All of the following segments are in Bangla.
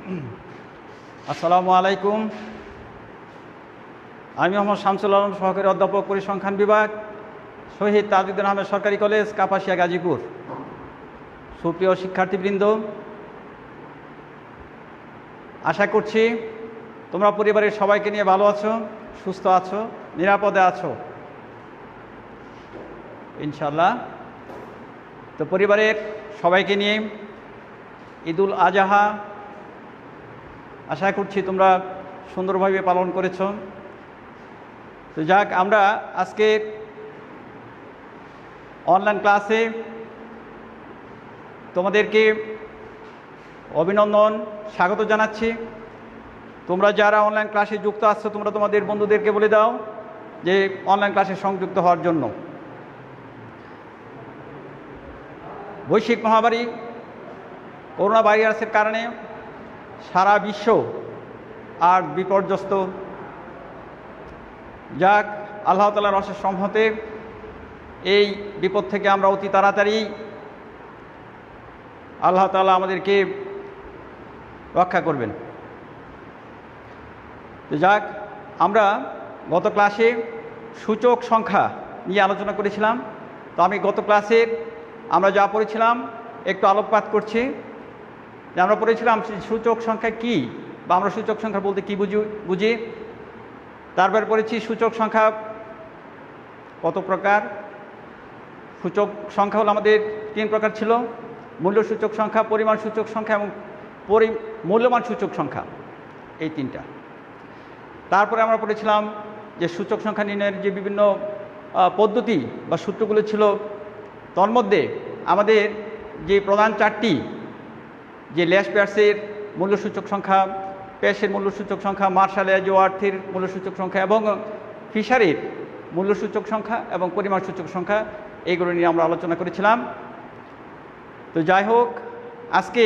আসসালামু আলাইকুম। আমি মোহাম্মদ শামসুল আলম, সহকারী অধ্যাপক, পরিসংখ্যান বিভাগ, শহীদ তাজউদ্দিন আহমেদ সরকারি কলেজ, কাপাসিয়া, গাজীপুর। সুপ্রিয় শিক্ষার্থীবৃন্দ, আশা করছি তোমরা পরিবারের সবাইকে নিয়ে ভালো আছো, সুস্থ আছো, নিরাপদে আছো ইনশাল্লাহ। তো পরিবারের সবাইকে নিয়ে ঈদুল আজহা আশা করছি তোমরা সুন্দরভাবে পালন করেছ। তো যাক, আমরা আজকে অনলাইন ক্লাসে তোমাদেরকে অভিনন্দন, স্বাগত জানাচ্ছি। তোমরা যারা অনলাইন ক্লাসে যুক্ত আছো, তোমরা তোমাদের বন্ধুদেরকে বলে দাও যে অনলাইন ক্লাসে সংযুক্ত হওয়ার জন্য। বৈশ্বিক মহামারী করোনা ভাইরাসের কারণে সারা বিশ্ব আর বিপর্যস্ত। যাক, আল্লাহ তাআলার অশেষ রহমতে এই বিপদ থেকে আমরা অতি তাড়াতাড়ি আল্লাহ তাআলা আমাদেরকে রক্ষা করবেন। যাক, আমরা গত ক্লাসে সূচক সংখ্যা নিয়ে আলোচনা করেছিলাম। তো আমি গত ক্লাসে আমরা যা পড়েছিলাম একটু আলোকপাত করছি। যে আমরা পড়েছিলাম সূচক সংখ্যা কি, বা আমরা সূচক সংখ্যা বলতে কি বুঝি। তারপর পড়েছি সূচক সংখ্যা কত প্রকার। সূচক সংখ্যা হলো আমাদের 3 প্রকার ছিল: মূল্য সূচক সংখ্যা, পরিমাণ সূচক সংখ্যা এবং মূল্যমান সূচক সংখ্যা, এই 3টা। তারপরে আমরা পড়েছিলাম যে সূচক সংখ্যা নির্ণয়ের যে বিভিন্ন পদ্ধতি বা সূত্রগুলো ছিল, তন্মধ্যে আমাদের যে প্রধান 4টি, যে ল্যাশ পেয়ার্সের মূল্য সূচক সংখ্যা, পেশের মূল্য সূচক সংখ্যা, মার্শাল ওয়ার্থের মূল্য সূচক সংখ্যা এবং ফিশারের মূল্য সূচক সংখ্যা এবং পরিমাণ সূচক সংখ্যা, এইগুলো নিয়ে আমরা আলোচনা করেছিলাম। তো যাই হোক, আজকে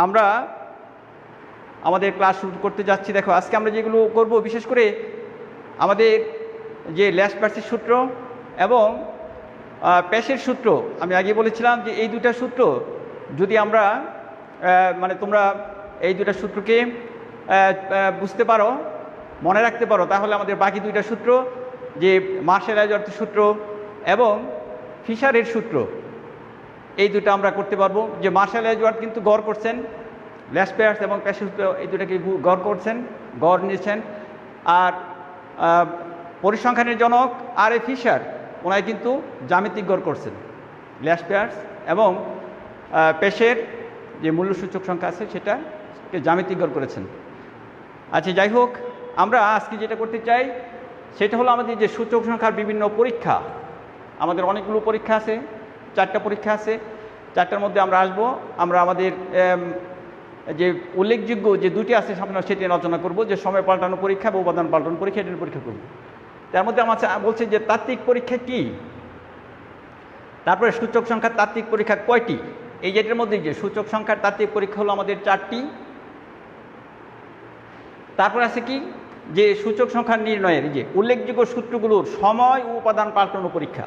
আমরা আমাদের ক্লাস শুরু করতে যাচ্ছি। দেখো, আজকে আমরা যেগুলো করব, বিশেষ করে আমাদের যে ল্যাশ পেয়ার্সের সূত্র এবং পেশের সূত্র, আমি আগে বলেছিলাম যে এই 2টা সূত্র যদি আমরা তোমরা এই 2টা সূত্রকে বুঝতে পারো, মনে রাখতে পারো, তাহলে আমাদের বাকি 2টা সূত্র, যে মার্শাল ওয়ার্থের সূত্র এবং ফিশারের সূত্র, এই 2টা আমরা করতে পারবো। যে মার্শাল ওয়ার্থ কিন্তু গড় করছেন, ল্যাশ পেয়ার্স এবং পেশের সূত্র এই 2টাকে গড় করছেন, গড় নিয়েছেন। আর পরিসংখ্যানের জনক আর এ ফিশার, ওনাই কিন্তু জ্যামিতিক গড় করছেন। ল্যাশ পেয়ার্স এবং পেশের যে মূল্য সূচক সংখ্যা আছে সেটাকে জ্যামিতিক গড় করেছেন। আচ্ছা, যাই হোক, আমরা আজকে যেটা করতে চাই সেটা হলো আমাদের যে সূচক সংখ্যার বিভিন্ন পরীক্ষা। আমাদের অনেকগুলো পরীক্ষা আছে, 4টা পরীক্ষা আছে। 4টার মধ্যে আমরা আসবো, আমরা আমাদের যে উল্লেখযোগ্য যে 2টি আছে আমরা সেটি আলোচনা করব, যে সময় পাল্টানো পরীক্ষা বা উপাদান পাল্টানো পরীক্ষা, এটার পরীক্ষা করব। তার মধ্যে আমার বলছে যে তাত্ত্বিক পরীক্ষা কি, তারপরে সূচক সংখ্যার তাত্ত্বিক পরীক্ষা কয়টি। এই যেটার মধ্যে যে সূচক সংখ্যার তাত্ত্বিক পরীক্ষা হলো আমাদের 4টি। তারপর আছে কি, যে সূচক সংখ্যা নির্ণয়ের যে উল্লেখযোগ্য সূত্রগুলোর সময় ও উপাদান পাল্টানো পরীক্ষা।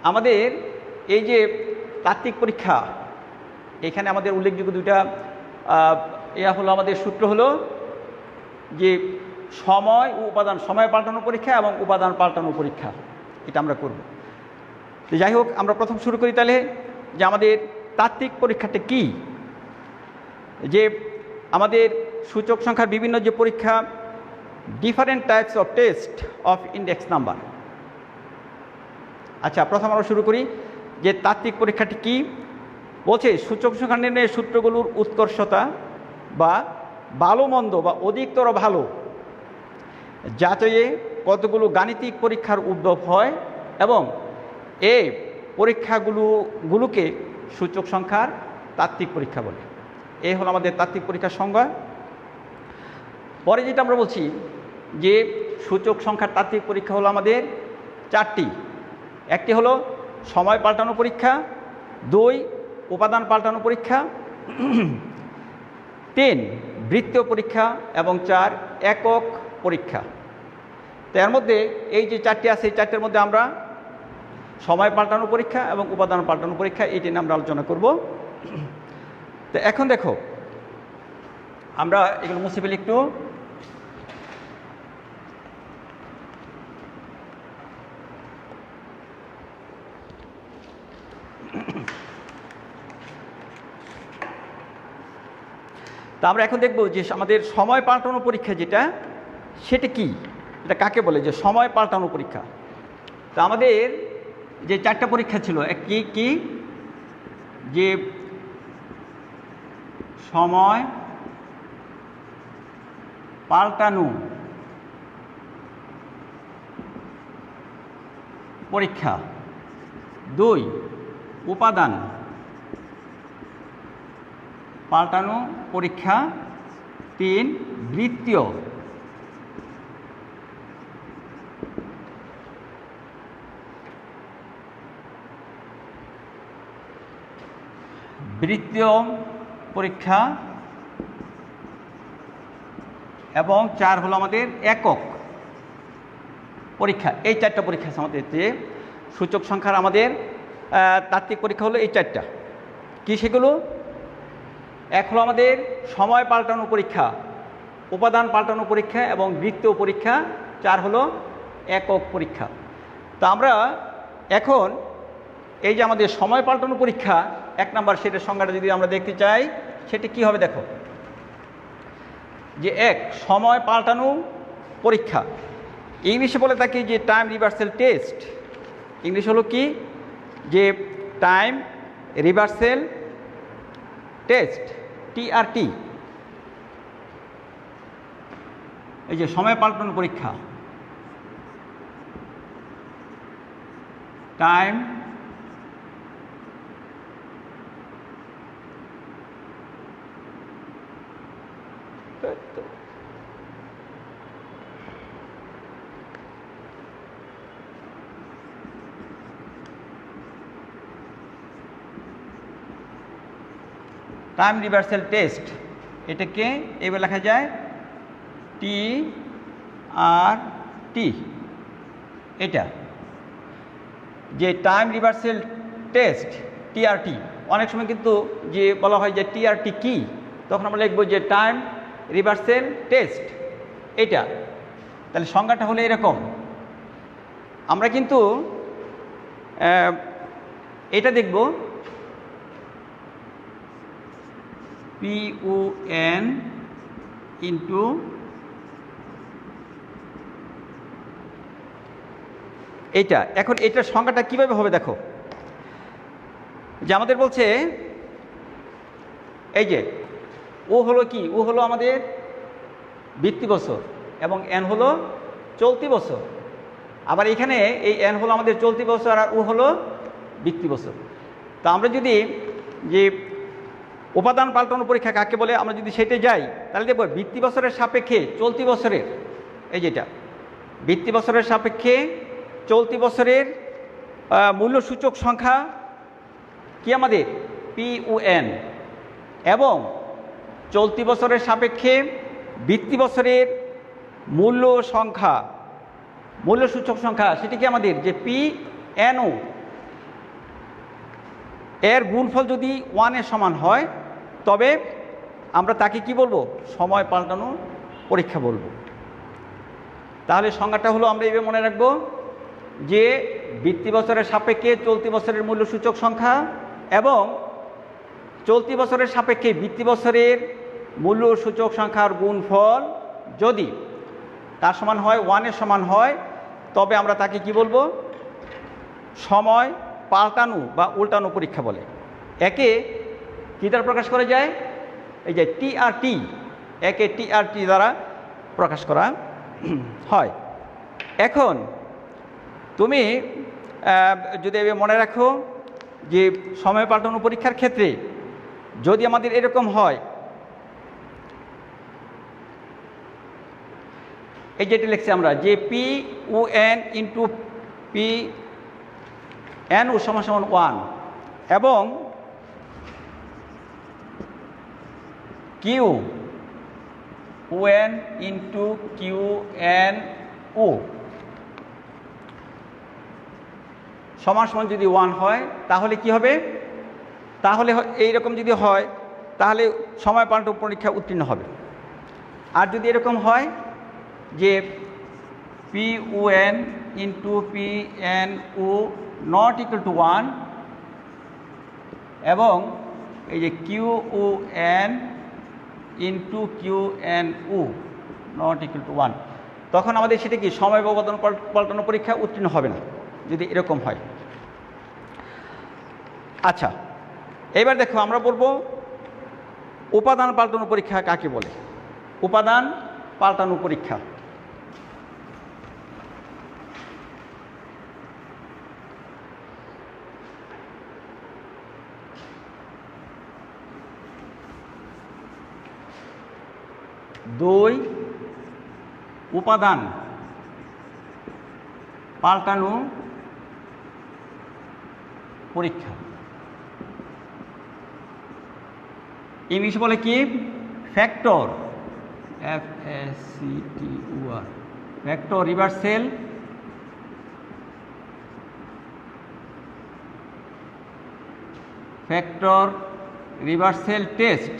আমাদের এই যে তাত্ত্বিক পরীক্ষা, এখানে আমাদের উল্লেখযোগ্য 2টা হলো আমাদের সূত্র হলো যে সময় ও উপাদান, সময় পাল্টানো পরীক্ষা এবং উপাদান পাল্টানো পরীক্ষা, এটা আমরা করব। তো যাই হোক, আমরা প্রথম শুরু করি তাহলে, যে আমাদের তাত্ত্বিক পরীক্ষাটা কি। যে আমাদের সূচক সংখ্যার বিভিন্ন যে পরীক্ষা, different types of test of index number. আচ্ছা, প্রথম আমরা শুরু করি যে তাত্ত্বিক পরীক্ষাটি কি। বলছে সূচক সংখ্যা নির্ণয়ের সূত্রগুলোর উৎকর্ষতা বা ভালো মন্দ বা অধিকতর ভালো যাচাইয়ে কতগুলো গাণিতিক পরীক্ষার উদ্ভব হয় এবং এই পরীক্ষাগুলোকে সূচক সংখ্যার তাত্ত্বিক পরীক্ষা বলে। এই হলো আমাদের তাত্ত্বিক পরীক্ষার সংজ্ঞা। পরে যেটা আমরা বলছি যে সূচক সংখ্যার তাত্ত্বিক পরীক্ষা হলো আমাদের 4টি। একটি হলো সময় পাল্টানো পরীক্ষা, 2 উপাদান পাল্টানো পরীক্ষা, 3 বৃত্তীয় পরীক্ষা এবং 4 একক পরীক্ষা। তো এর মধ্যে এই যে 4টি আছে, এই 4টির মধ্যে আমরা সময় পাল্টানো পরীক্ষা এবং উপাদান পাল্টানো পরীক্ষা, এইটি নিয়ে আমরা আলোচনা করব। তো এখন দেখো, আমরা এগুলো মুছে ফেলি একটু। তা আমরা এখন দেখব যে আমাদের সময় পাল্টানো পরীক্ষা যেটা, সেটা কি, এটা কাকে বলে যে সময় পাল্টানো পরীক্ষা। তা আমাদের যে 4টা পরীক্ষা ছিল, কি কি, যে সময় পাল্টানো পরীক্ষা, 2 উপাদান পাল্টানো পরীক্ষা, 3 বৃত্তীয় পরীক্ষা, এবং 4 হলো আমাদের একক পরীক্ষা। এই 4টা পরীক্ষা আছে আমাদের, যে সূচক সংখ্যার আমাদের তাত্ত্বিক পরীক্ষা হলো এই 4টা। কি সেগুলো? এক হলো আমাদের সময় পাল্টানো পরীক্ষা, উপাদান পাল্টানো পরীক্ষা এবং বৃত্তীয় পরীক্ষা, 4 হলো একক পরীক্ষা। তা আমরা এখন এই যে আমাদের সময় পাল্টানো পরীক্ষা 1 নাম্বার, সেটার সংজ্ঞাটা যদি আমরা দেখতে চাই, সেটা কি হবে দেখো, যে এক সময় পাল্টানো পরীক্ষা, ইংলিশে বলে থাকি যে টাইম রিভার্সাল টেস্ট। ইংলিশ হলো কি, যে টাইম রিভার্সাল টেস্ট, TRT। এই যে সময় পাল্টানো পরীক্ষা, টাইম টাইম রিভার্সাল টেস্ট, এটাকে এবার লেখা যায় TRT। এটা যে টাইম রিভার্সাল টেস্ট TRT, অনেক সময় কিন্তু যে বলা হয় যে TRT কি, তখন আমরা লিখব যে টাইম রিভার্সাল টেস্ট এটা। তাহলে সংজ্ঞাটা হলো এরকম। আমরা কিন্তু এটা দেখব PUN ইন্টু এইটা। এখন এটার সংখ্যাটা কিভাবে হবে দেখো, যে আমাদের বলছে এই যে ও হলো কি, ও হলো আমাদের বৃত্তি বছর এবং এন হলো চলতি বছর। আবার এখানে এই এন হলো আমাদের চলতি বছর আর ও হলো বৃত্তি বছর। তা আমরা যদি যে উপাদান পাল্টানো পরীক্ষা কাকে বলে আমরা যদি সেটা যাই, তাহলে দেখব বৃত্তি বছরের সাপেক্ষে চলতি বছরের, এই যেটা বৃত্তি বছরের সাপেক্ষে চলতি বছরের মূল্য সূচক সংখ্যা কি আমাদের PUN, এবং চলতি বছরের সাপেক্ষে বৃত্তি বছরের মূল্য সংখ্যা, মূল্য সূচক সংখ্যা, সেটি কি আমাদের যে PNO। এর গুণফল যদি 1-এর সমান হয়, তবে আমরা তাকে কি বলবো, সময় পাল্টানো পরীক্ষা বলবো। তাহলে সংজ্ঞাটা হলো আমরা এইভাবে মনে রাখবো, যে বৃত্তি বছরের সাপেক্ষে চলতি বছরের মূল্য সূচক সংখ্যা এবং চলতি বছরের সাপেক্ষে বৃত্তি বছরের মূল্য সূচক সংখ্যার গুণফল যদি তার সমান হয়, 1-এর সমান হয়, তবে আমরা তাকে কি বলবো, সময় পাল্টানো বা উল্টানো পরীক্ষা বলে। একে কী দ্বারা প্রকাশ করা যায়, এই যে TRT, একে TRT দ্বারা প্রকাশ করা হয়। এখন তুমি যদি মনে রাখো যে সময় পাল্টানো পরীক্ষার ক্ষেত্রে যদি আমাদের এরকম হয়, এই যেটি লিখছি আমরা যে PUN ইন্টু PNO সমান 1 এবং QUN ইন্টু QNO সমান যদি 1 হয়, তাহলে কি হবে, তাহলে এইরকম যদি হয়, তাহলে সময় পাল্টানো পরীক্ষা উত্তীর্ণ হবে। আর যদি এরকম হয় যে PUN into PNU not equal to 1 এবং এই যে QUN into QNU not equal to 1, তখন আমাদের সেটা কি সময় ব্যবধান পাল্টানো পরীক্ষা উত্তীর্ণ হবে না, যদি এরকম হয়। আচ্ছা, এবার দেখো আমরা বলবো উপাদান পাল্টানো পরীক্ষা কাকে বলে। উপাদান পাল্টানো পরীক্ষা দুই উপাদান পাল্টানো পরীক্ষা। ইংলিশ বলে কি factor, FACTOR, factor reversal test.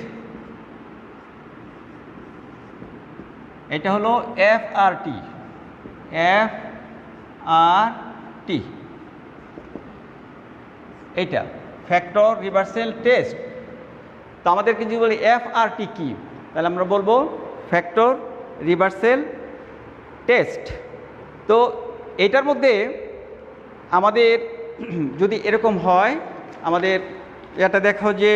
এটা হলো FRT, এটা ফ্যাক্টর রিভার্সাল টেস্ট। তো আমাদেরকে যদি বলি FRT কি, তাহলে আমরা বলবো ফ্যাক্টর রিভার্সাল টেস্ট। তো এটার মধ্যে আমাদের যদি এরকম হয়, আমাদের এটা দেখো যে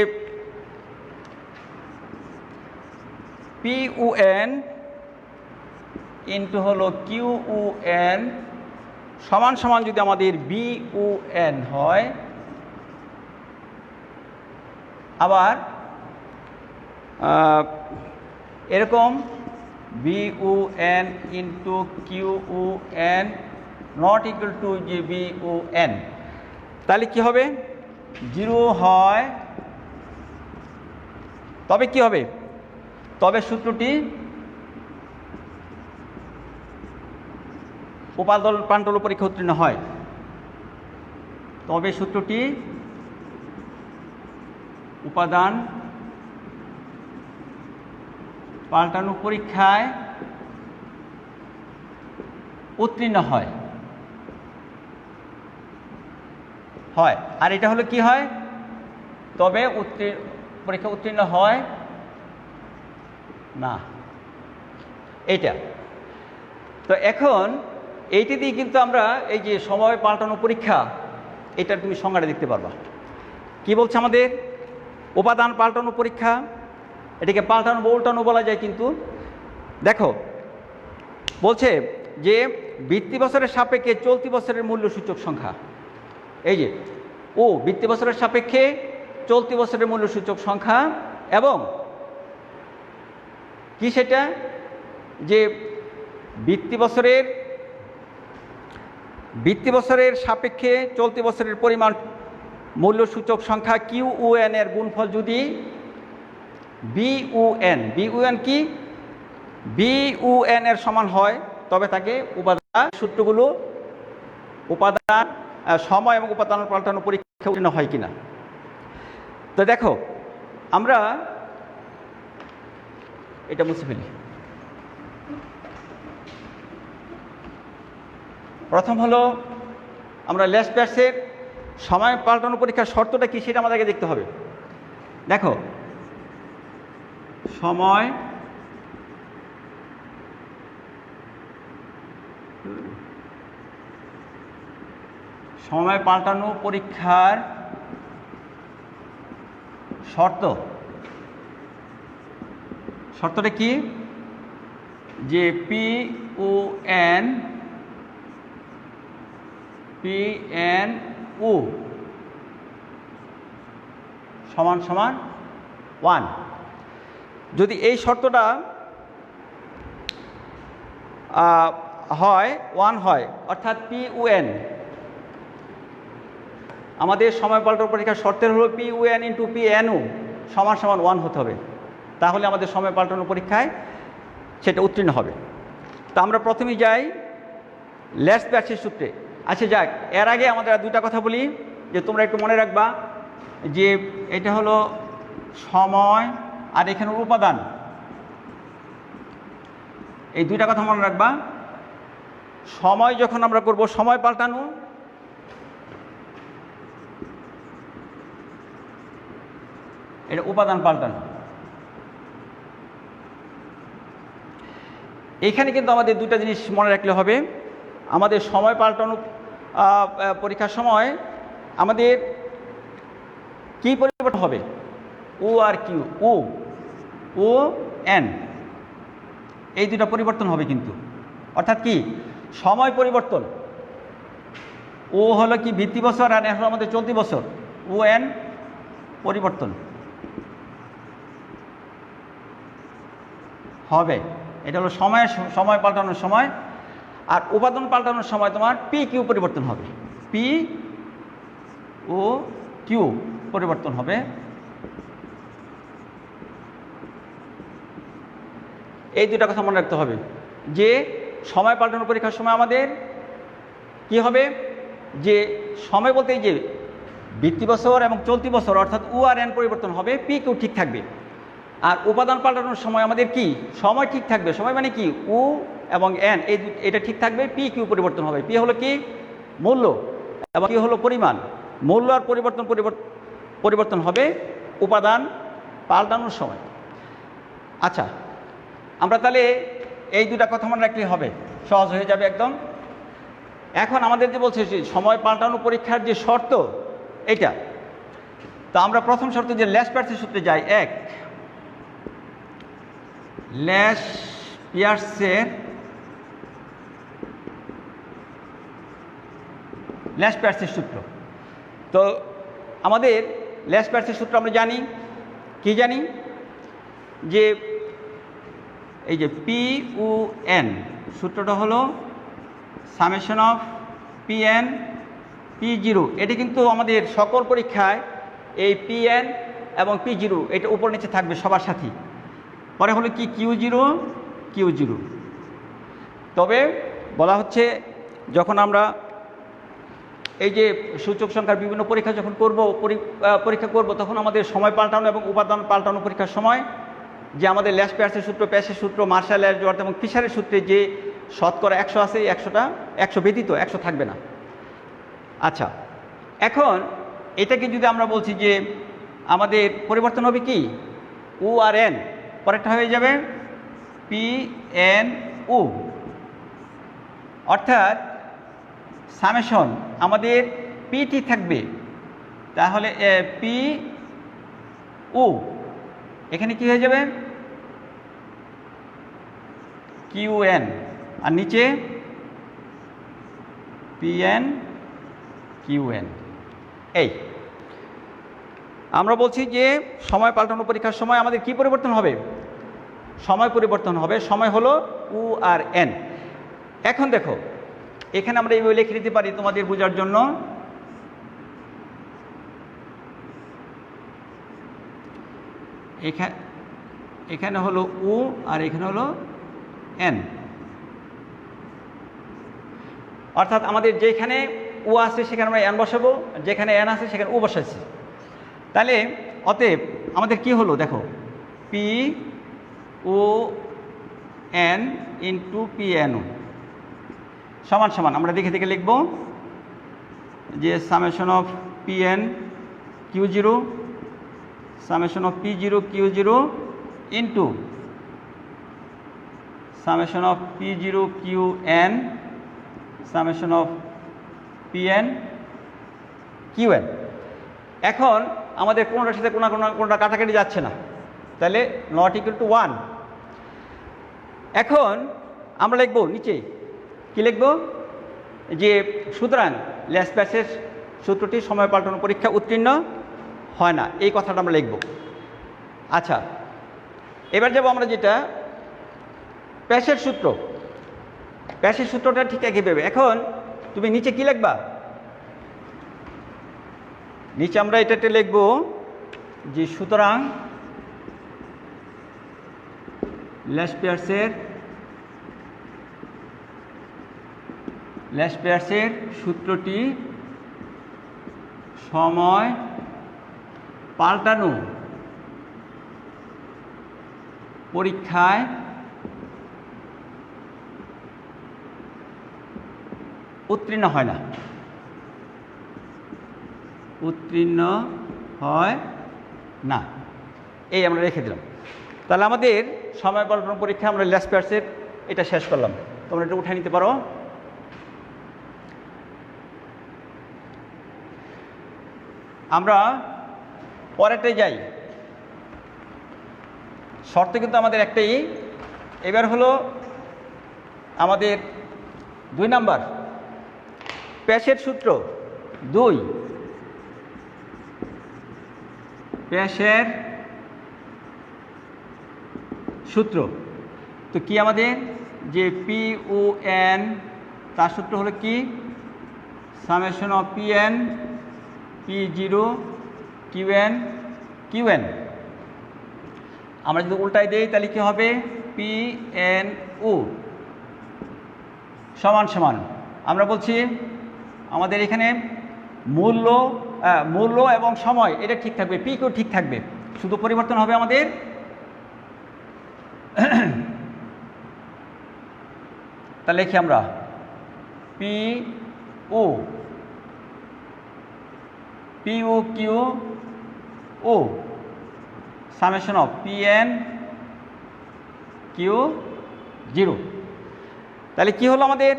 PUN ইন্টু হলো QUN সমান সমান যদি আমাদের BUN হয়, আবার এরকম BUN into QUN not equal to যে BUN, তাহলে কি হবে 0 হয়। তবে কি হবে, তবে সূত্রটি উপাদান পাল্টানো পরীক্ষা উত্তীর্ণ হয়। তবে সূত্রটি উপাদান পাল্টানো পরীক্ষায় উত্তীর্ণ হয়। আর এটা হলো কি হয়, তবে পরীক্ষা উত্তীর্ণ হয় না, এইটা। তো এখন এইটি দিয়ে কিন্তু আমরা এই যে সময় পাল্টানো পরীক্ষা, এটার তুমি সংজ্ঞাটা দেখতে পারবা। কি বলছে আমাদের উপাদান পাল্টানো পরীক্ষা, এটাকে পাল্টানো বা উল্টানো বলা যায়। কিন্তু দেখো বলছে যে বৃত্তি বছরের সাপেক্ষে চলতি বছরের মূল্য সূচক সংখ্যা, এই যে বৃত্তি বছরের সাপেক্ষে চলতি বছরের মূল্য সূচক সংখ্যা, এবং কি সেটা যে বৃত্তি বছরের সাপেক্ষে চলতি বছরের পরিমাণ মূল্য সূচক সংখ্যা QUN এর গুণফল যদি BUN কি BUN এর সমান হয়, তবে তাকে উপাদান সূত্রগুলো উপাদান সময় এবং উপাদান পাল্টানো পরীক্ষা উত্তীর্ণ হয় কিনা। তো দেখো আমরা এটা মুছে ফেলি। প্রথম হলো আমরা লেস ব্যাসের সময় পাল্টানো পরীক্ষার শর্তটা কি সেটা আমাদেরকে দেখতে হবে। দেখো সময় পাল্টানো পরীক্ষার শর্তটা কি যে PNU সমান সমান 1। যদি এই শর্তটা হয় 1 হয়, অর্থাৎ PUN আমাদের সময় পাল্টানো পরীক্ষার শর্তের হলো PUN ইন্টু PNU সমান সমান 1 হতে হবে, তাহলে আমাদের সময় পাল্টানো পরীক্ষায় সেটা উত্তীর্ণ হবে। তা আমরা প্রথমেই যাই লেস ব্যাসের সূত্রে। আচ্ছা যাক, এর আগে আমাদের দুইটা কথা বলি যে তোমরা একটু মনে রাখবা যে এটা হলো সময় আর এখানে উপাদান, এই দুইটা কথা মনে রাখবা। সময় যখন আমরা করব সময় পাল্টানো, এটা উপাদান পাল্টানো। এইখানে কিন্তু আমাদের দুইটা জিনিস মনে রাখলে হবে। আমাদের সময় পাল্টানো পরীক্ষার সময় আমাদের কি পরিবর্তন হবে? ও আর কিউ, ও এন, এই দুটা পরিবর্তন হবে কিন্তু। অর্থাৎ কি সময় পরিবর্তন, ও হলো কি ভিত্তি বছর আর এন হলো আমাদের চলতি বছর, ও এন পরিবর্তন হবে। এটা হলো সময় পাল্টানোর সময়। আর উপাদান পাল্টানোর সময় তোমার পি কিউ পরিবর্তন হবে, পি ও কিউ পরিবর্তন হবে। এই দুটা কথা মনে রাখতে হবে যে সময় পাল্টানোর পরীক্ষার সময় আমাদের কি হবে, যে সময় বলতে এই যে ভিত্তি বছর এবং চলতি বছর অর্থাৎ ও আর এন পরিবর্তন হবে, পি কিউ ঠিক থাকবে। আর উপাদান পাল্টানোর সময় আমাদের কি সময় ঠিক থাকবে, সময় মানে কি ও এবং এন, এটা ঠিক থাকবে, পি কিউ পরিবর্তন হবে। পি হলো কি মূল্য এবং কি হলো পরিমাণ। মূল্য আর পরিবর্তন হবে উপাদান পাল্টানোর সময়। আচ্ছা, আমরা তাহলে এই দুটা কথা মনে রাখলে হবে, সহজ হয়ে যাবে একদম। এখন আমাদের যে বলছে সময় পাল্টানো পরীক্ষার যে শর্ত এটা, তো আমরা প্রথম শর্ত যে ল্যাশ পিয়ার্সের সূত্রে যাই। এক, ল্যাশ পিয়ার্সের সূত্র। তো আমাদের ল্যাশ পিয়ার্সের সূত্র আমরা জানি, কি জানি, যে এই যে পি ও এন সূত্রটা হলো summation of P N P zero. এটা কিন্তু আমাদের সকল পরীক্ষায় এই পি এন এবং পি জিরো এটা উপর নিচে থাকবে সবার সাথে। পরে হলো কি কিউ জিরো। তবে বলা হচ্ছে যখন আমরা এই যে সূচক সংখ্যার বিভিন্ন পরীক্ষা যখন পরীক্ষা করব তখন আমাদের সময় পাল্টানো এবং উপাদান পাল্টানো পরীক্ষার সময় যে আমাদের ল্যাশ পিয়ার্সের সূত্র, প্যাসের সূত্র, মার্শাল এরজওয়ার্থ এবং ফিশারের সূত্রে যে শতকরা 100 আছে, এই 100 ব্যতীত 100 থাকবে না। আচ্ছা, এখন এটাকে যদি আমরা বলছি যে আমাদের পরিবর্তন হবে কি ও আর এন, পরেরটা হয়ে যাবে পি এন ও, অর্থাৎ সামেশন আমাদের পিটি থাকবে, তাহলে পি ও এখানে কি হয়ে যাবে কিউ এন, আর নিচে পি এন কিউ এন। এই আমরা বলছি যে সময় পাল্টানো পরীক্ষার সময় আমাদের কি পরিবর্তন হবে, সময় পরিবর্তন হবে। সময় হলো ও আর এন। এখন দেখো এখানে আমরা এইভাবে লিখে দিতে পারি তোমাদের বোঝার জন্য। এখানে হলো ও আর এখানে হলো এন, অর্থাৎ আমাদের যেখানে ও আছে সেখানে আমরা এন বসাবো, যেখানে এন আছে সেখানে ও বসাচ্ছি। তাহলে অতএব আমাদের কি হলো দেখো, P O N into P N O সমান সমান আমরা দেখে দেখে লিখব যে summation of P N Q zero summation of P zero Q zero into summation of P zero Q N summation of P N Q N. এখন আমাদের কোনোটার সাথে কোনোটা কাটাকাটি যাচ্ছে না, তাহলে নট ইকুয়াল টু 1। এখন আমরা লিখব নিচে কি লিখব, যে সুতরাং ল্যাশ পিয়ার্সের সূত্রটি সময় পাল্টানো পরীক্ষা উত্তীর্ণ হয় না, এই কথাটা আমরা লিখব। আচ্ছা, এবার যাব আমরা যেটা প্যাসের সূত্র। প্যাসের সূত্রটা ঠিক একইভাবে। এখন তুমি নিচে কি লিখবা, নিচে আমরা এটাতে লিখব যে সুতরাং ল্যাশ পিয়ার্সের সূত্রটি সময় পাল্টানো পরীক্ষায় উত্তীর্ণ হয় না, উত্তীর্ণ হয় না, এই আমরা রেখে দিলাম। তাহলে আমাদের সময় পাল্টানো পরীক্ষা আমরা লাস্ট পার্টসের এটা শেষ করলাম। তোমরা এটা উঠে নিতে পারো। আমরা পরেরটাই যাই। শর্ত কিন্তু আমাদের একটাই, এবার হলো আমাদের 2 নাম্বার প্যাশের সূত্র 2, প্যাশের সূত্র। তো কি আমাদের যে PON তার সূত্র হলো কি summation of PN P0 QN। আমরা যদি উল্টায় দেই তাহলে কি হবে PNO সমান সমান আমরা বলছি আমাদের এখানে মূল্য এবং সময় এটা ঠিক থাকবে, PQ ঠিক থাকবে, শুধু পরিবর্তন হবে আমাদের তাহলে লিখি আমরা POQ summation of PN Q0। তাহলে কি হলো আমাদের,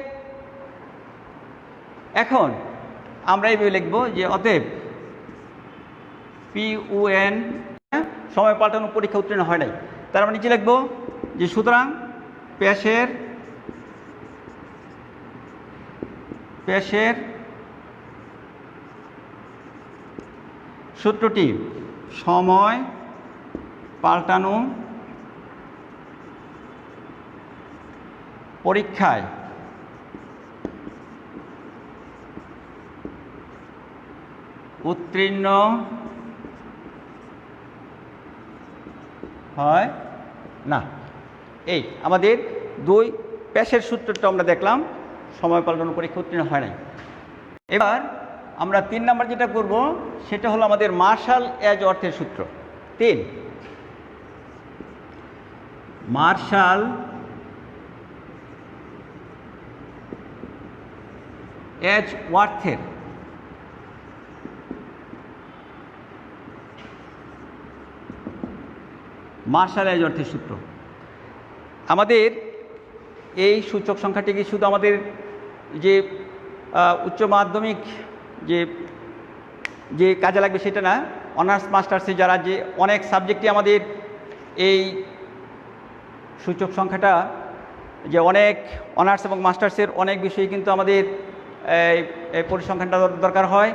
এখন আমরা এইভাবে লিখব যে অতএব PON সময় পাল্টানো পরীক্ষা উত্তীর্ণ হয় নাই, তার আমরা নিচে লিখব যে সুতরাং প্যাশের সূত্রটি সময় পাল্টানো পরীক্ষায় উত্তীর্ণ হয় না। এই আমাদের 2 প্যাশের সূত্রটা আমরা দেখলাম, সময় পাল্টানো পরীক্ষা উত্তীর্ণ হয় নাই। এবার আমরা 3 নাম্বার যেটা করব সেটা হলো আমাদের মার্শাল এজ অর্থের সূত্র 3। মার্শাল এজ ওয়ার্থের সূত্র। আমাদের এই সূচক সংখ্যাটি কি শুধু আমাদের যে উচ্চ মাধ্যমিক যে কাজে লাগবে সেটা না, অনার্স মাস্টার্সে যারা যে অনেক সাবজেক্টে আমাদের এই সূচক সংখ্যাটা যে অনেক অনার্স এবং মাস্টার্সের অনেক বিষয়ে কিন্তু আমাদের এই পরিসংখ্যানটা দরকার হয়।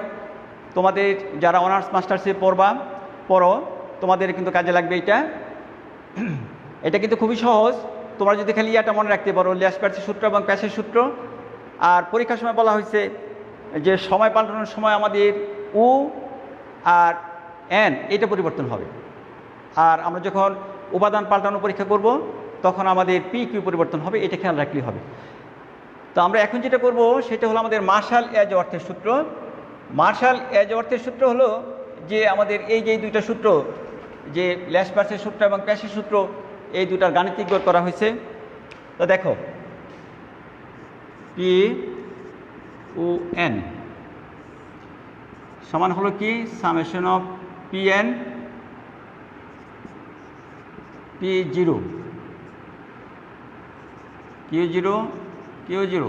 তোমাদের যারা অনার্স মাস্টার্সে পড়ো তোমাদের কিন্তু কাজে লাগবে এটা কিন্তু খুবই সহজ। তোমরা যদি খালি এটা মনে রাখতে পারো ল্যাসপ্যার্সের সূত্র এবং প্যাশের সূত্র। আর পরীক্ষার সময় বলা হয়েছে যে সময় পাল্টানোর সময় আমাদের ও আর এন এটা পরিবর্তন হবে, আর আমরা যখন উপাদান পাল্টানো পরীক্ষা করব তখন আমাদের PQ পরিবর্তন হবে, এটা খেয়াল রাখলেই হবে। তো আমরা এখন যেটা করব সেটা হলো আমাদের মার্শাল এজ অর্থের সূত্র। মার্শাল এজ অর্থের সূত্র হলো যে আমাদের এই যে 2টা সূত্র, যে ল্যাসপ্যার্সের সূত্র এবং প্যাশের সূত্র, এই 2টার গাণিতিক গড় করা হয়েছে। তো দেখো PON সমান হলো কি summation of PN P0 Q0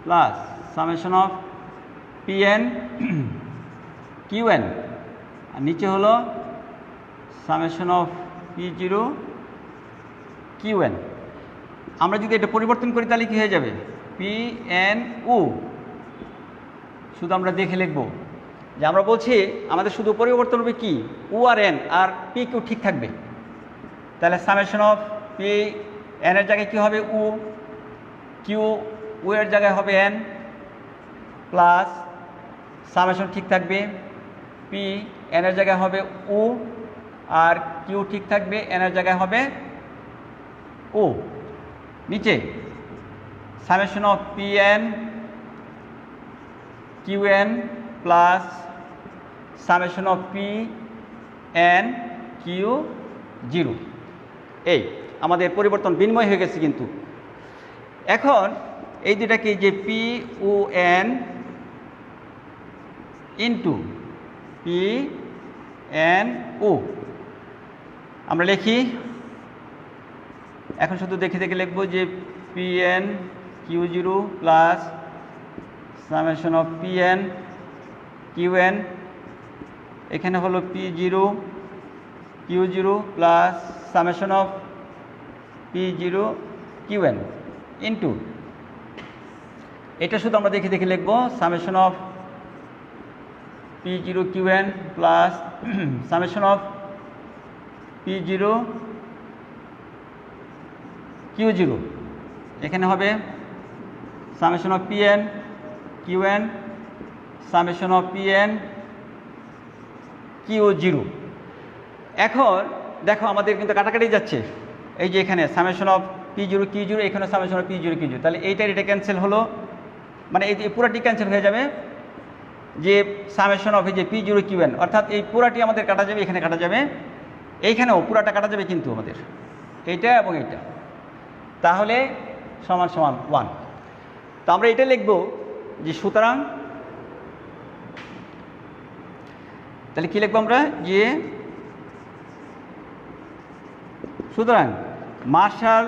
plus summation of PN QN, আর নিচে হলো সামেশন অফ P0 QN। আমরা যদি এটা পরিবর্তন করি তাহলে কি হয়ে যাবে PNO, শুধু আমরা দেখে লিখব যে আমরা বলছি আমাদের শুধু পরিবর্তন হবে কি ও আর এন, আর PQ ঠিক থাকবে। তাহলে সামেশন অফ PN এর জায়গায় কী হবে ও এর জায়গায় হবে N প্লাস সামেশন ঠিক থাকবে PN এর জায়গায় হবে ও, আর Q ঠিক থাকবে N এর জায়গায় হবে ও। নিচে summation of PN QN plus summation of PN Q0। এই আমাদের পরিবর্তন বিনিময় হয়ে গেছে কিন্তু। এখন এই দুটাকে যে P O N into P N O আমরা লিখি। এখন শুধু দেখে দেখে লিখবো যে P N Q zero plus summation of P N Q N, এখানে হলো P zero Q zero plus summation of P zero Q N into, এটা শুধু আমরা দেখে দেখে লিখবো summation of P zero Q N plus summation of P zero Q zero, এখানে হবে summation of P N Q N summation of P N Q zero. এখন দেখো আমাদের কিন্তু কাটাকাটি যাচ্ছে, এই যে এখানে summation of P zero Q zero, এখানে summation of P zero Q zero, তাহলে এইটার এটা ক্যান্সেল হলো, মানে এই পুরাটি ক্যান্সেল হয়ে যাবে যে সামেশন অফ এই যে পি জিরো কিউ এন, অর্থাৎ এই পুরাটি আমাদের কাটা যাবে, এখানে কাটা যাবে, এইখানেও পুরাটা কাটা যাবে কিন্তু আমাদের এইটা এবং এইটা, তাহলে সমান সমান 1। তো আমরা এটা লিখব যে সুতরাং, তাহলে কি লিখবো আমরা যে সুতরাং মার্শাল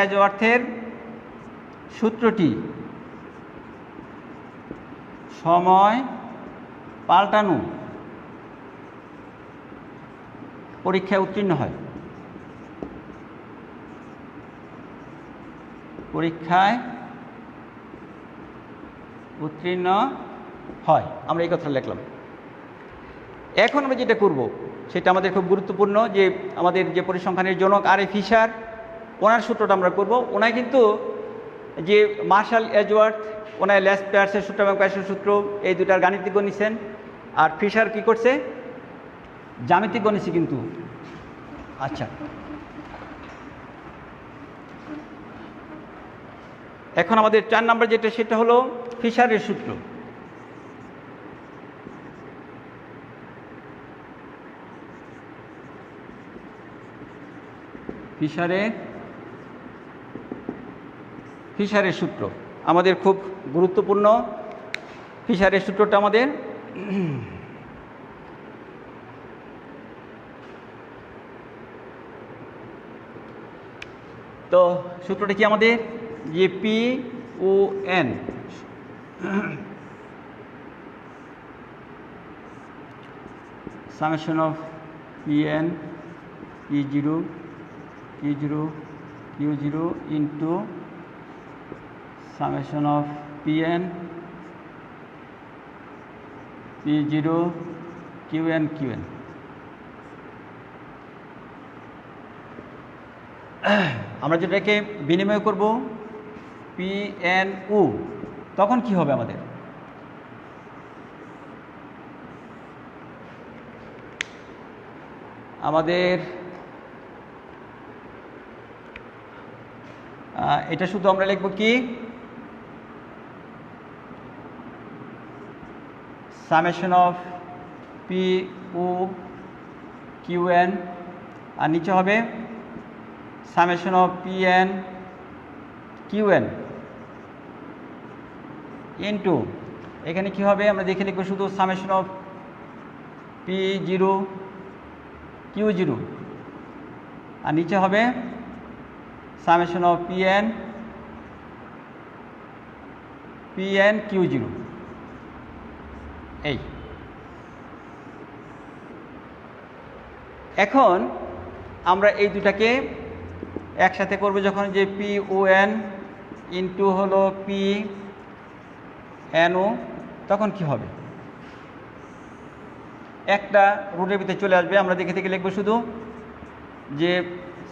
এজওয়ার্থের সূত্রটি সময় পাল্টানো পরীক্ষায় উত্তীর্ণ হয়, আমরা এই কথা লিখলাম। এখন আমরা যেটা করব সেটা আমাদের খুব গুরুত্বপূর্ণ, যে আমাদের যে পরিসংখ্যানের জনক আর এ ফিশার, ওনার সূত্রটা আমরা করব। ওনায় কিন্তু যে মার্শাল এজওয়ার্থ, ওনায় ল্যাস পেয়ার্সের সূত্র এবং প্যাসের সূত্র এই দুটার গাণিতিক নিছেন, আর ফিশার কি করছে জ্যামিতিক নিছে কিন্তু। আচ্ছা, এখন আমাদের 4 নম্বর যেটা, সেটা হলো ফিশারের সূত্র। ফিশারের সূত্র আমাদের খুব গুরুত্বপূর্ণ। ফিশারের সূত্রটা আমাদের তো সূত্রটা কি আমাদের, যে P O N summation of P N P zero Q zero into summation of P N P zero Q N আমরা যেটাকে বিনিময় করব পি এন ও, তখন কি হবে আমাদের, এটা শুধু আমরা লিখব কি summation of P O Q N, আর নিচে হবে summation of P N Q N into, এখানে কি হবে আমরা দেখে লিখব শুধু summation of P zero Q zero, আর নিচে হবে summation of P N Q zero. এই এখন আমরা এই দুটাকে একসাথে করব যখন, যে পি ও এন ইন্টু হলো পি এন ও, তখন কি হবে একটা রুটের ভিতরে চলে আসবে। আমরা দেখে থেকে লিখবো শুধু যে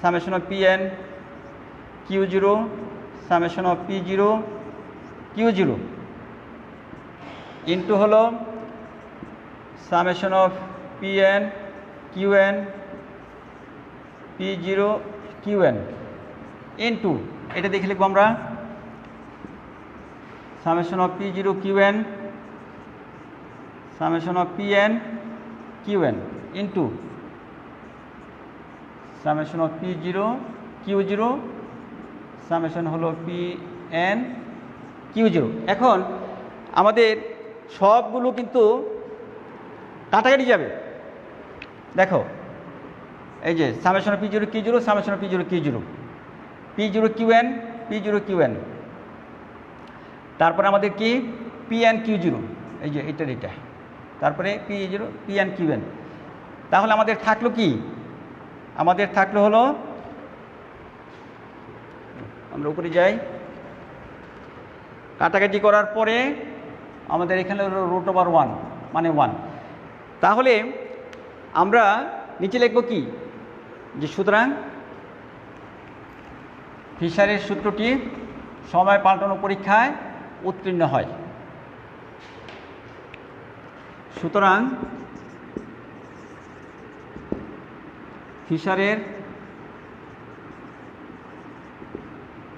summation of P N Q zero summation of P zero Q zero into হলো summation of P N P zero Q N into, এটা দেখে লিখবো আমরা summation of P0 Qn summation of Pn Qn into summation of P0 Q0 summation হলো Pn Q0। এখন আমাদের সবগুলো কিন্তু কাটাকাটি যাবে। দেখো এই যে summation of P0 Q0 summation of P0 Q0 P0 Qn P0 Qn, তারপরে আমাদের কি Pn Q0, এই যে এটা তারপরে P0 Pn Qn। তাহলে আমাদের থাকলো কি, আমাদের থাকলো হলো, আমরা উপরে যাই, কাটাকাটি করার পরে আমাদের এখানে হলো √1 মানে 1। তাহলে আমরা নিচে লিখব কি, যে সুতরাং ফিশারের সূত্রটি সময় পাল্টানো পরীক্ষায় উত্তীর্ণ হয়। সুতরাং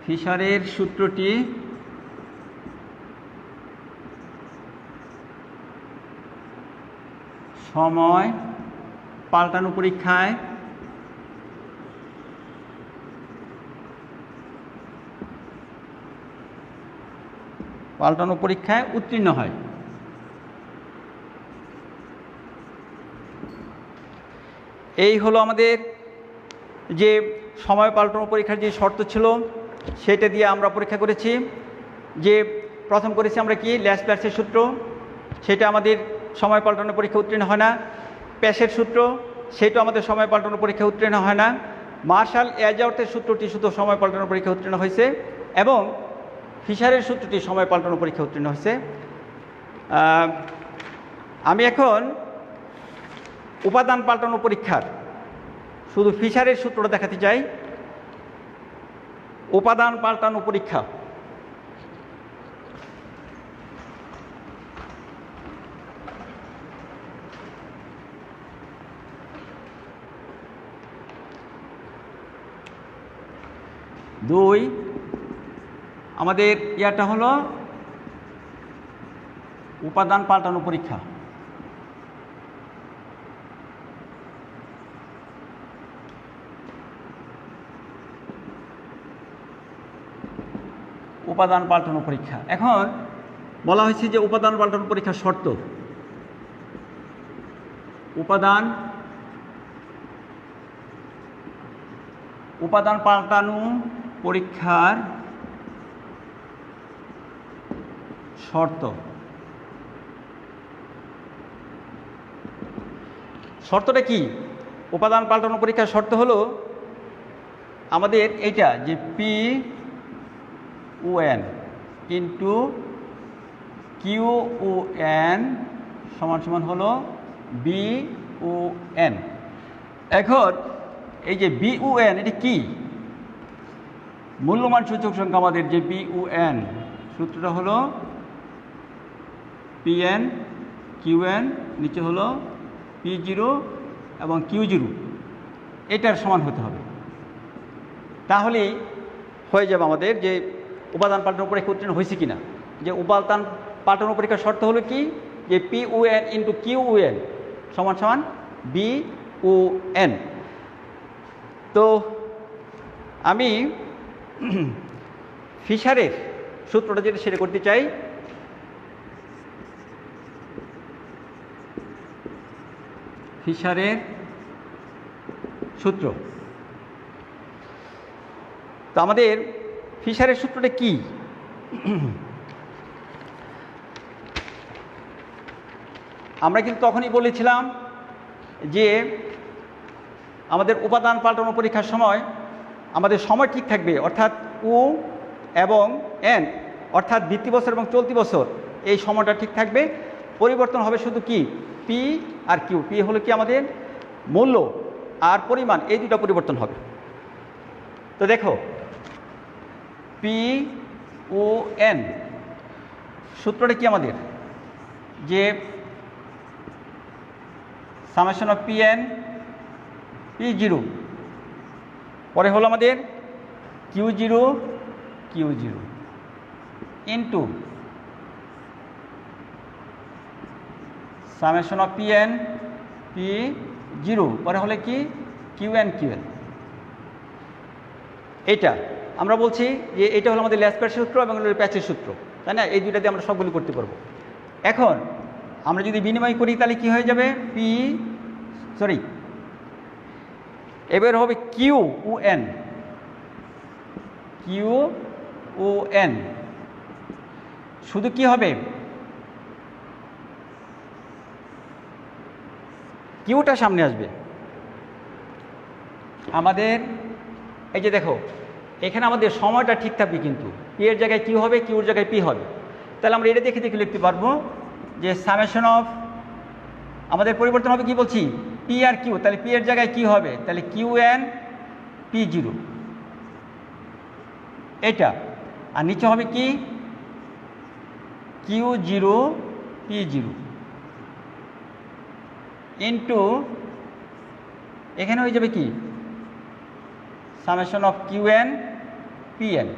ফিশারের সূত্রটি সময় পাল্টানো পরীক্ষায় উত্তীর্ণ হয়। এই হলো আমাদের যে সময় পাল্টানো পরীক্ষার যে শর্ত ছিল সেটা দিয়ে আমরা পরীক্ষা করেছি। যে প্রথম করেছি আমরা কি ল্যাসপ্লাসের সূত্র, সেটা আমাদের সময় পাল্টানো পরীক্ষা উত্তীর্ণ হয় না। প্যাসের সূত্র, সেটা আমাদের সময় পাল্টানো পরীক্ষা উত্তীর্ণ হয় না। মার্শাল এজাউর্থের সূত্রটি শুধু সময় পাল্টানো পরীক্ষা উত্তীর্ণ হয়েছে, এবং ফিশারের সূত্রটি সময় পাল্টানো পরীক্ষা উত্তীর্ণ হয়েছে। আমি এখন উপাদান পাল্টানো পরীক্ষার শুধু ফিশারের সূত্রটা দেখাতে চাই। উপাদান পাল্টানো পরীক্ষা, দুই আমাদের ইয়াটা হলো উপাদান পাল্টানো পরীক্ষা। উপাদান পাল্টানো পরীক্ষা, এখন বলা হয়েছে যে উপাদান পাল্টানো পরীক্ষার শর্ত, উপাদান পাল্টানো পরীক্ষার শর্ত। শর্তটা কি? উপাদান পাল্টানো পরীক্ষার শর্ত হলো আমাদের এইটা, যে P(UN) ইন্টু QUN সমান হলো BUN। এখন এই যে BUN এটা কি? মূল্যমান সূচক সংখ্যা। আমাদের যে BUN সূত্রটা হলো Pn Qn, নিচে হলো P0 এবং Q0, এটার সমান হতে হবে। তাহলেই হয়ে যাবে আমাদের যে উপাদান পাল্টানো পরীক্ষা উত্তীর্ণ হয়েছে কিনা। যে উপাদান পাল্টানো পরীক্ষার শর্ত হলো কি, যে PUN ইন্টু QUN সমান BUN। তো আমি ফিশারের সূত্রটা যেটা সেটা করতে চাই। ফিশারের সূত্র, তো আমাদের ফিশারের সূত্রটা কি? আমরা কিন্তু তখনই বলেছিলাম যে আমাদের উপাদান পাল্টানো পরীক্ষার সময় আমাদের সময় ঠিক থাকবে, অর্থাৎ U এবং N, অর্থাৎ ভিত্তি বছর এবং চলতি বছর, এই সময়টা ঠিক থাকবে। পরিবর্তন হবে শুধু কি P আর Q। P হলো কি আমাদের মূল্য, আর পরিমাণ, এই দুটো পরিবর্তন হবে। তো দেখো PUN সূত্রটা কি আমাদের, যে সামেশন অফ Pn P0, পরে হলো আমাদের Q0 into summation of P N P zero, পরে হলে কি কিউ এন কিউ এন। এটা আমরা বলছি যে এটা হলো আমাদের ল্যাসপ্যাটের সূত্র এবং প্যাচের সূত্র, তাই না? এই দুইটা দিয়ে আমরা সবগুলো করতে পারবো। এখন আমরা যদি বিনিময় করি তাহলে কি হয়ে যাবে, এবার হবে Q O N, Q O N. শুধু কি হবে, কিউটা সামনে আসবে আমাদের। এই যে দেখো এখানে আমাদের সময়টা ঠিক থাকবে, কিন্তু পি এর জায়গায় কিউ হবে, কিউর জায়গায় পি হবে। তাহলে আমরা এটা দেখে দেখে লিখতে পারবো যে সামেশন অফ আমাদের পরিবর্তন হবে কি বলছি, পি আর কিউ। তাহলে পি এর জায়গায় কি হবে, তাহলে কিউ এন পি জিরো, এটা। আর নিচে হবে কি Q zero P zero into এখানে হয়ে যাবে কি summation of Q N P N,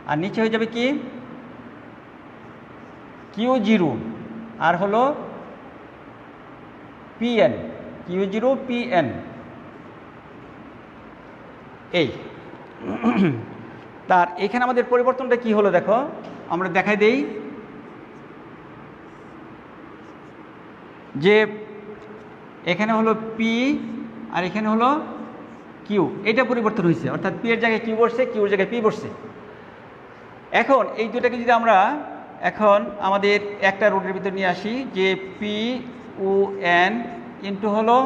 আর নিচে হয়ে যাবে কি কিউ জিরো আর হলো P N, Q zero P N. এই তার এখানে আমাদের পরিবর্তনটা কি হলো দেখো, আমরা দেখাই দেই যে এখানে হলো পি আর এখানে হলো কিউ, এটা পরিবর্তন হয়েছে, অর্থাৎ পি এর জায়গায় কিউ বসছে, কিউর জায়গায় পি বসছে। এখন এই দুটাকে যদি আমরা এখন আমাদের একটা রুটের ভিতরে নিয়ে আসি, যে পি ও এন ইন্টু হলো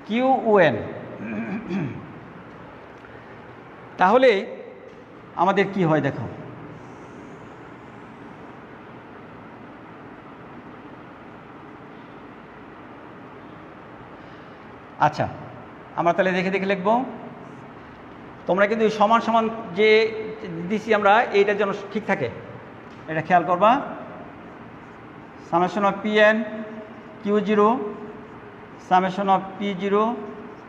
কিউ ও এন, তাহলে আমাদের কি হয় দেখো, আচ্ছা আমরা তাহলে দেখে দেখে লিখব। তোমরা কিন্তু সমান সমান যে দিছি আমরা, এইটা যেন ঠিক থাকে, এটা খেয়াল করবা। Summation of P N Q zero, summation of P zero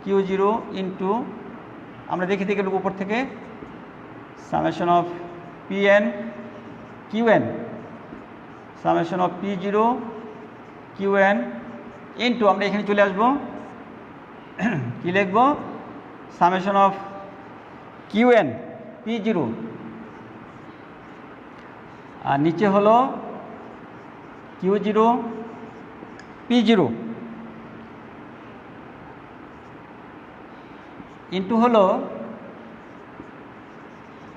Q zero into আমরা দেখে দেখে লিখব উপর থেকে summation of P N Q N, summation of P zero Q N into আমরা এখানে চলে আসবো, কি লিখব summation of Q N P zero, আর নিচে হলো Q zero P zero into হলো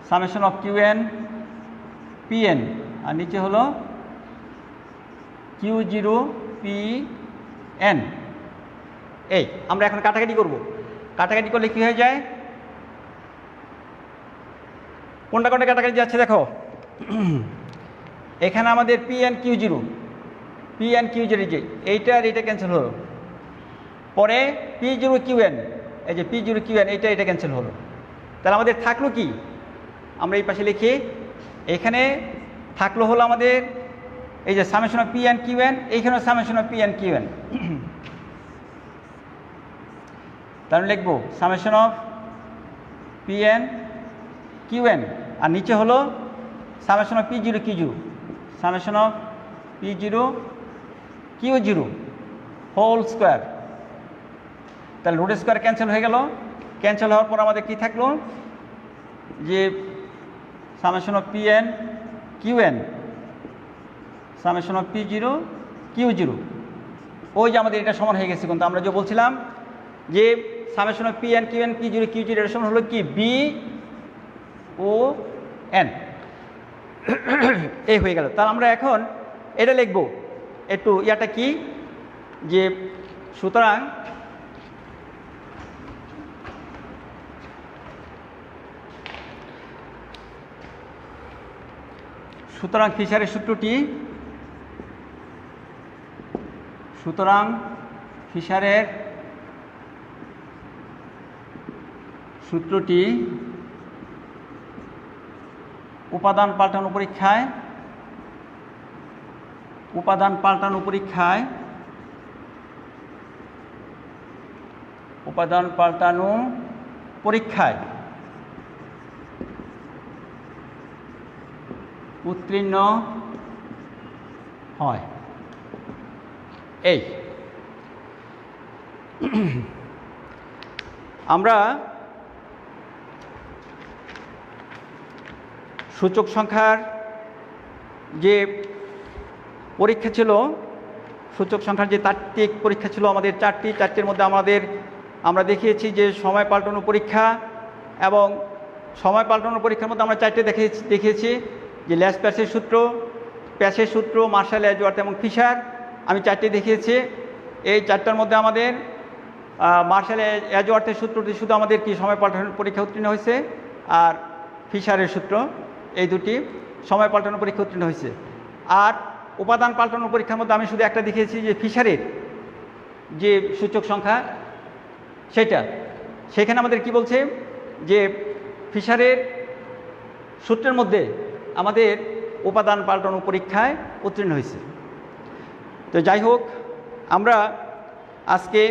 summation of Q N P N, আর নিচে হলো কিউ জিরো পি এন। এই আমরা এখন কাটাকাটি করব, কাটাকাটি করলে কি হয়ে যায়, কোনটা কোনটা কাটাকাটি যাচ্ছে দেখো, এখানে আমাদের P N Q zero, P N Q zero, যে এইটা আর এইটা ক্যান্সেল হলো, পরে পি জিরো কিউ এন, এই যে পি জিরো কিউ এন, এইটা এটা ক্যান্সেল হলো। তাহলে আমাদের থাকলো কি, আমরা এই পাশে লিখি, এখানে থাকলো হলো আমাদের এই যে summation of P N Q N, এইখানেও summation of P N Q N, তাহলে লিখবো summation of P N Q N, আর নিচে হলো summation of P zero Q zero, summation of P zero Q zero whole square. তাহলে রুট স্কোয়ার ক্যান্সেল হয়ে গেল, ক্যান্সেল হওয়ার পর আমাদের কি থাকলো, যে summation of P N Q N, summation of P zero Q zero, ওই যে আমাদের এটা সমান হয়ে গেছে। কিন্তু আমরা যে বলছিলাম যে summation of P N Q N P zero Q zero এর সমান হলো কি বি ও এন, এই হয়ে গেল। তাহলে আমরা এখন এটা লিখব, একটু ইয়াটা কি, যে সুতরাং ফিশারের সূত্রটি, সুতরাং ফিশারের সূত্রটি উপাদান পাল্টানো পরীক্ষায় উত্তীর্ণ হয়। এই আমরা সূচক সংখ্যার যে পরীক্ষা ছিল, সূচক সংখ্যার যে তাত্ত্বিক পরীক্ষা ছিল আমাদের চারটির মধ্যে আমরা দেখিয়েছি যে সময় পাল্টানো পরীক্ষা, এবং সময় পাল্টানো পরীক্ষার মধ্যে আমরা চারটে দেখিয়েছি যে ল্যাসপ্যাসের সূত্র, প্যাসের সূত্র, মার্শাল, এজওয়ার্থ এবং ফিশার। আমি চারটে দেখিয়েছি। এই চারটার মধ্যে আমাদের মার্শাল এজওয়ার্থের সূত্রটি শুধু আমাদের কি সময় পাল্টানোর পরীক্ষা উত্তীর্ণ হয়েছে, আর ফিশারের সূত্র এই দুটি সময় পাল্টানোর পরীক্ষা উত্তীর্ণ হয়েছে। আর উপাদান পাল্টানোর পরীক্ষার মধ্যে আমি শুধু একটা দেখিয়েছি যে ফিশারের যে সূচক সংখ্যা সেখানে আমাদের কি বলছে যে ফিশারের সূত্রের মধ্যে আমাদের উপাদান পাল্টানো পরীক্ষায় উত্তীর্ণ হয়েছে। তো যাই হোক, আমরা আজকে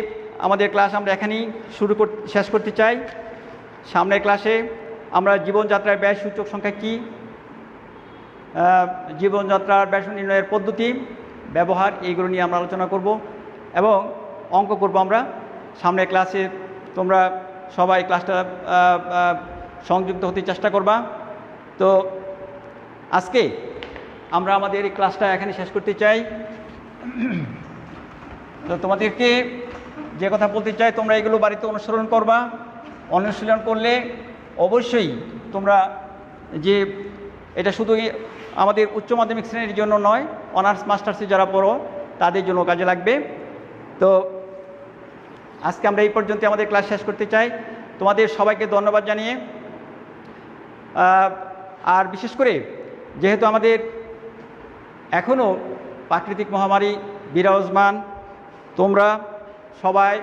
আমাদের ক্লাস আমরা এখানেই শেষ করতে চাই। সামনের ক্লাসে আমরা জীবনযাত্রার ব্যয় সূচক সংখ্যা কী, জীবনযাত্রার ব্যয় নির্ণয়ের পদ্ধতি, ব্যবহার, এইগুলো নিয়ে আমরা আলোচনা করব এবং অঙ্ক করব আমরা সামনের ক্লাসে। তোমরা সবাই ক্লাসটা সংযুক্ত হতে চেষ্টা করবা। তো আজকে আমরা আমাদের এই ক্লাসটা এখানে শেষ করতে চাই। তো তোমাদেরকে যে কথা বলতে চাই, তোমরা এগুলো বাড়িতে অনুসরণ করবা। অনুশীলন করলে অবশ্যই তোমরা, যে এটা শুধু আমাদের উচ্চ মাধ্যমিক শ্রেণীর জন্য নয়, অনার্স মাস্টার্সে যারা পড়ো তাদের জন্য কাজে লাগবে। তো আজকে আমরা এই পর্যন্ত আমাদের ক্লাস শেষ করতে চাই। তোমাদের সবাইকে ধন্যবাদ জানিয়ে, আর বিশেষ করে যেহেতু আমাদের এখনও প্রাকৃতিক মহামারী বিরাজমান, তোমরা সবাই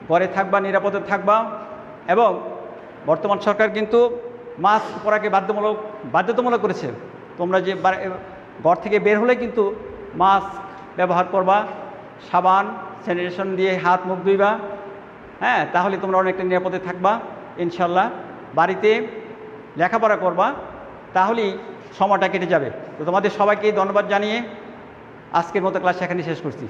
ঘরে থাকবা, নিরাপদে থাকবা, এবং বর্তমান সরকার কিন্তু মাস্ক পরাকে বাধ্যতামূলক করেছে। তোমরা যে ঘর থেকে বের হলে কিন্তু মাস্ক ব্যবহার করবা, সাবান স্যানিটেশন দিয়ে হাত মুখ ধুইবা, হ্যাঁ, তাহলে তোমরা অনেকটা নিরাপদে থাকবা ইনশাল্লাহ। বাড়িতে লেখাপড়া করবা, তাহলেই সময়টা কেটে যাবে। তো তোমাদের সবাইকে ধন্যবাদ জানিয়ে আজকের মতো ক্লাস এখানে শেষ করছি।